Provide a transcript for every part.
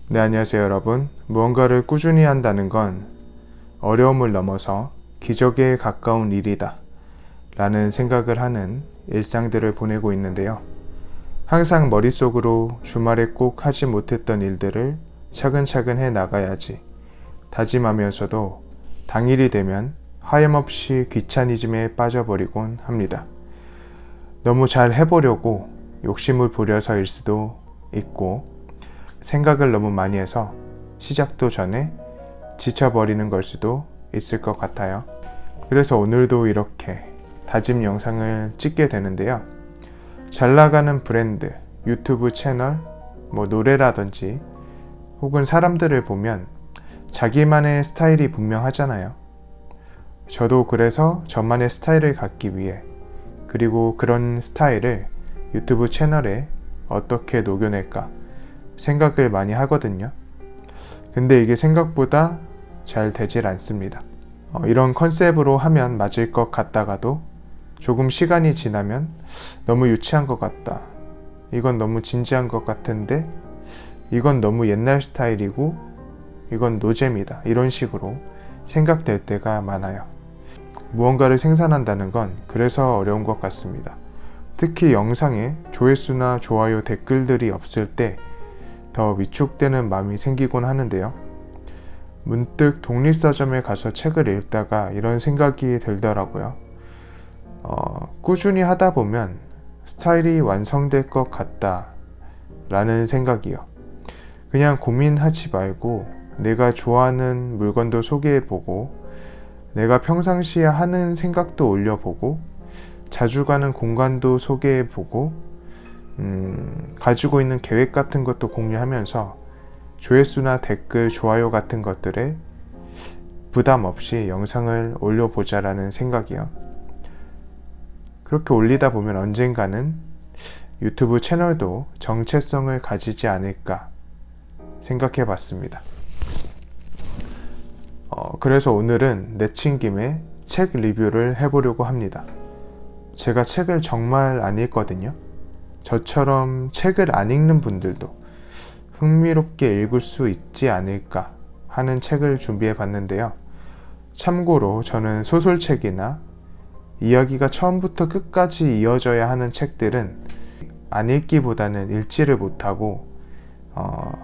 네, 안녕하세요, 여러분. 무언가를 꾸준히 한다는 건 어려움을 넘어서 기적에 가까운 일이다 라는 생각을 하는 일상들을 보내고 있는데요. 항상 머릿속으로 주말에 꼭 하지 못했던 일들을 차근차근 해 나가야지 다짐하면서도 당일이 되면 하염없이 귀차니즘에 빠져버리곤 합니다. 너무 잘 해보려고 욕심을 부려서일 수도 있고, 생각을 너무 많이 해서 시작도 전에 지쳐버리는 걸 수도 있을 것 같아요. 그래서 오늘도 이렇게 다짐 영상을 찍게 되는데요. 잘 나가는 브랜드, 유튜브 채널, 노래라든지 혹은 사람들을 보면 자기만의 스타일이 분명하잖아요. 저도 그래서 저만의 스타일을 갖기 위해, 그리고 그런 스타일을 유튜브 채널에 어떻게 녹여낼까 생각을 많이 하거든요. 근데 이게 생각보다 잘 되질 않습니다. 이런 컨셉으로 하면 맞을 것 같다가도 조금 시간이 지나면 너무 유치한 것 같다, 이건 너무 진지한 것 같은데, 이건 너무 옛날 스타일이고 이건 노잼이다, 이런 식으로 생각될 때가 많아요. 무언가를 생산한다는 건 그래서 어려운 것 같습니다. 특히 영상에 조회수나 좋아요, 댓글들이 없을 때 더 위축되는 마음이 생기곤 하는데요. 문득 독립서점에 가서 책을 읽다가 이런 생각이 들더라고요. 꾸준히 하다 보면 스타일이 완성될 것 같다 라는 생각이요. 그냥 고민하지 말고 내가 좋아하는 물건도 소개해보고, 내가 평상시에 하는 생각도 올려보고, 자주 가는 공간도 소개해보고, 가지고 있는 계획 같은 것도 공유하면서 조회수나 댓글, 좋아요 같은 것들에 부담 없이 영상을 올려보자라는 생각이요. 그렇게 올리다 보면 언젠가는 유튜브 채널도 정체성을 가지지 않을까 생각해 봤습니다. 그래서 오늘은 내친 김에 책 리뷰를 해보려고 합니다. 제가 책을 정말 안 읽거든요. 저처럼 책을 안 읽는 분들도 흥미롭게 읽을 수 있지 않을까 하는 책을 준비해 봤는데요. 참고로 저는 소설책이나 이야기가 처음부터 끝까지 이어져야 하는 책들은 안 읽기보다는 읽지를 못하고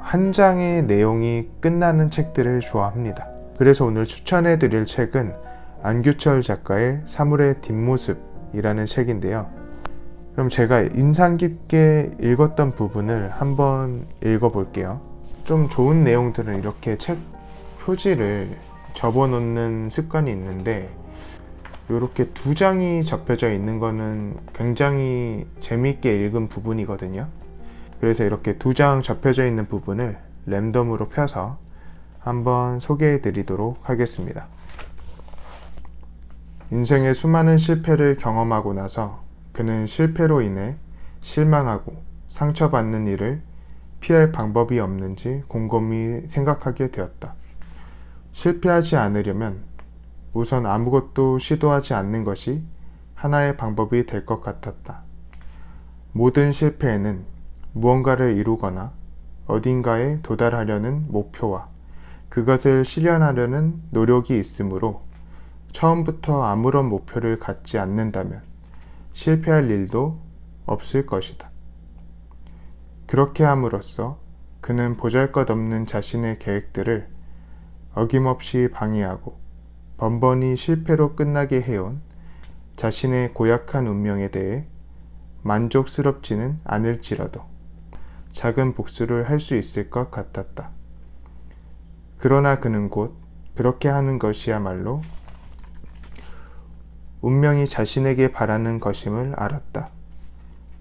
한 장의 내용이 끝나는 책들을 좋아합니다. 그래서 오늘 추천해 드릴 책은 안규철 작가의 사물의 뒷모습이라는 책인데요. 그럼 제가 인상 깊게 읽었던 부분을 한번 읽어볼게요. 좀 좋은 내용들은 이렇게 책 표지를 접어놓는 습관이 있는데, 이렇게 2장이 접혀져 있는 거는 굉장히 재미있게 읽은 부분이거든요. 그래서 이렇게 2장 접혀져 있는 부분을 랜덤으로 펴서 한번 소개해 드리도록 하겠습니다. 인생의 수많은 실패를 경험하고 나서 그는 실패로 인해 실망하고 상처받는 일을 피할 방법이 없는지 곰곰이 생각하게 되었다. 실패하지 않으려면 우선 아무것도 시도하지 않는 것이 하나의 방법이 될 것 같았다. 모든 실패에는 무언가를 이루거나 어딘가에 도달하려는 목표와 그것을 실현하려는 노력이 있으므로 처음부터 아무런 목표를 갖지 않는다면 실패할 일도 없을 것이다. 그렇게 함으로써 그는 보잘것없는 자신의 계획들을 어김없이 방해하고 번번이 실패로 끝나게 해온 자신의 고약한 운명에 대해 만족스럽지는 않을지라도 작은 복수를 할 수 있을 것 같았다. 그러나 그는 곧 그렇게 하는 것이야말로 운명이 자신에게 바라는 것임을 알았다.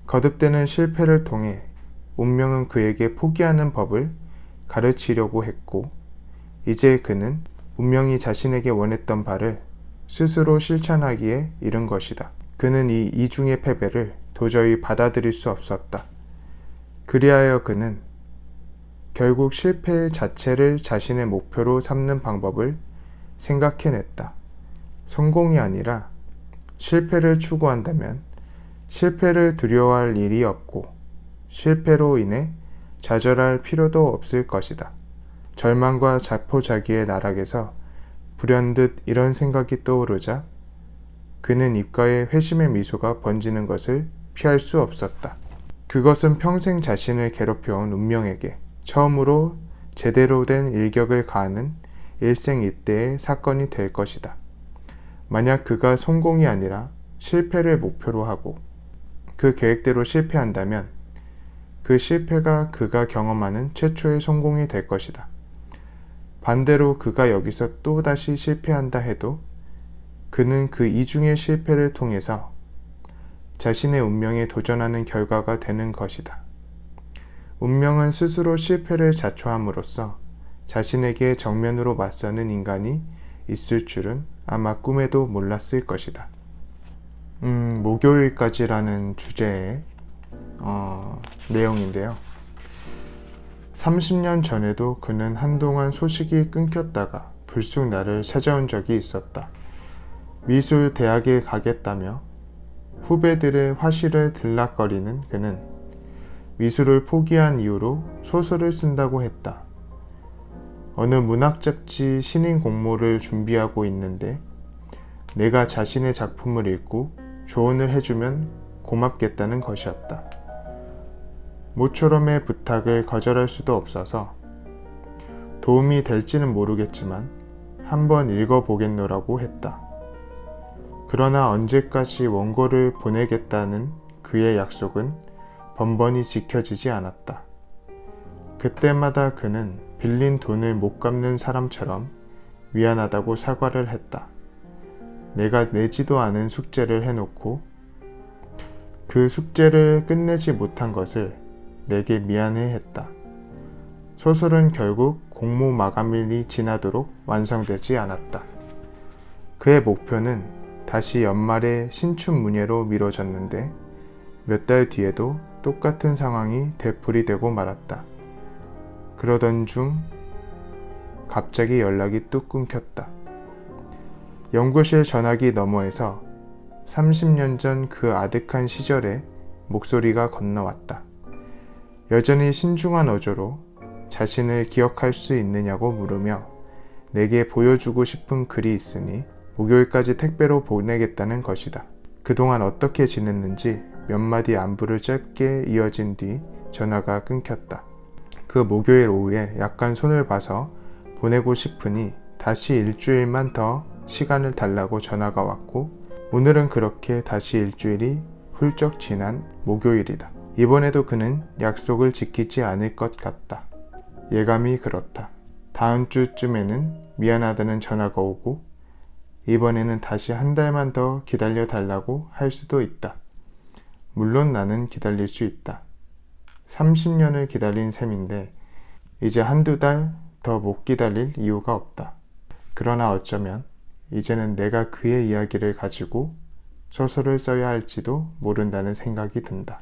거듭되는 실패를 통해 운명은 그에게 포기하는 법을 가르치려고 했고, 이제 그는 운명이 자신에게 원했던 바를 스스로 실천하기에 이른 것이다. 그는 이 이중의 패배를 도저히 받아들일 수 없었다. 그리하여 그는 결국 실패 자체를 자신의 목표로 삼는 방법을 생각해냈다. 성공이 아니라 실패를 추구한다면 실패를 두려워할 일이 없고, 실패로 인해 좌절할 필요도 없을 것이다. 절망과 자포자기의 나락에서 불현듯 이런 생각이 떠오르자 그는 입가에 회심의 미소가 번지는 것을 피할 수 없었다. 그것은 평생 자신을 괴롭혀온 운명에게 처음으로 제대로 된 일격을 가하는 일생이때의 사건이 될 것이다. 만약 그가 성공이 아니라 실패를 목표로 하고 그 계획대로 실패한다면 그 실패가 그가 경험하는 최초의 성공이 될 것이다. 반대로 그가 여기서 또다시 실패한다 해도 그는 그 이중의 실패를 통해서 자신의 운명에 도전하는 결과가 되는 것이다. 운명은 스스로 실패를 자초함으로써 자신에게 정면으로 맞서는 인간이 있을 줄은 아마 꿈에도 몰랐을 것이다. 목요일까지라는 주제의 내용인데요. 30년 전에도 그는 한동안 소식이 끊겼다가 불쑥 나를 찾아온 적이 있었다. 미술 대학에 가겠다며 후배들의 화실을 들락거리는 그는 미술을 포기한 이유로 소설을 쓴다고 했다. 어느 문학 잡지 신인 공모를 준비하고 있는데 내가 자신의 작품을 읽고 조언을 해주면 고맙겠다는 것이었다. 모처럼의 부탁을 거절할 수도 없어서 도움이 될지는 모르겠지만 한번 읽어보겠노라고 했다. 그러나 언제까지 원고를 보내겠다는 그의 약속은 번번이 지켜지지 않았다. 그때마다 그는 빌린 돈을 못 갚는 사람처럼 미안하다고 사과를 했다. 내가 내지도 않은 숙제를 해놓고 그 숙제를 끝내지 못한 것을 내게 미안해했다. 소설은 결국 공모 마감일이 지나도록 완성되지 않았다. 그의 목표는 다시 연말에 신춘문예로 미뤄졌는데 몇 달 뒤에도 똑같은 상황이 되풀이되고 말았다. 그러던 중 갑자기 연락이 뚝 끊겼다. 연구실 전화기 너머에서 30년 전 그 아득한 시절의 목소리가 건너왔다. 여전히 신중한 어조로 자신을 기억할 수 있느냐고 물으며 내게 보여주고 싶은 글이 있으니 목요일까지 택배로 보내겠다는 것이다. 그동안 어떻게 지냈는지 몇 마디 안부를 짧게 이어진 뒤 전화가 끊겼다. 그 목요일 오후에 약간 손을 봐서 보내고 싶으니 다시 일주일만 더 시간을 달라고 전화가 왔고 오늘은 그렇게 다시 일주일이 훌쩍 지난 목요일이다. 이번에도 그는 약속을 지키지 않을 것 같다. 예감이 그렇다. 다음 주쯤에는 미안하다는 전화가 오고 이번에는 다시 한 달만 더 기다려 달라고 할 수도 있다. 물론 나는 기다릴 수 있다. 30년을 기다린 셈인데 이제 한두 달 더 못 기다릴 이유가 없다. 그러나 어쩌면 이제는 내가 그의 이야기를 가지고 소설을 써야 할지도 모른다는 생각이 든다.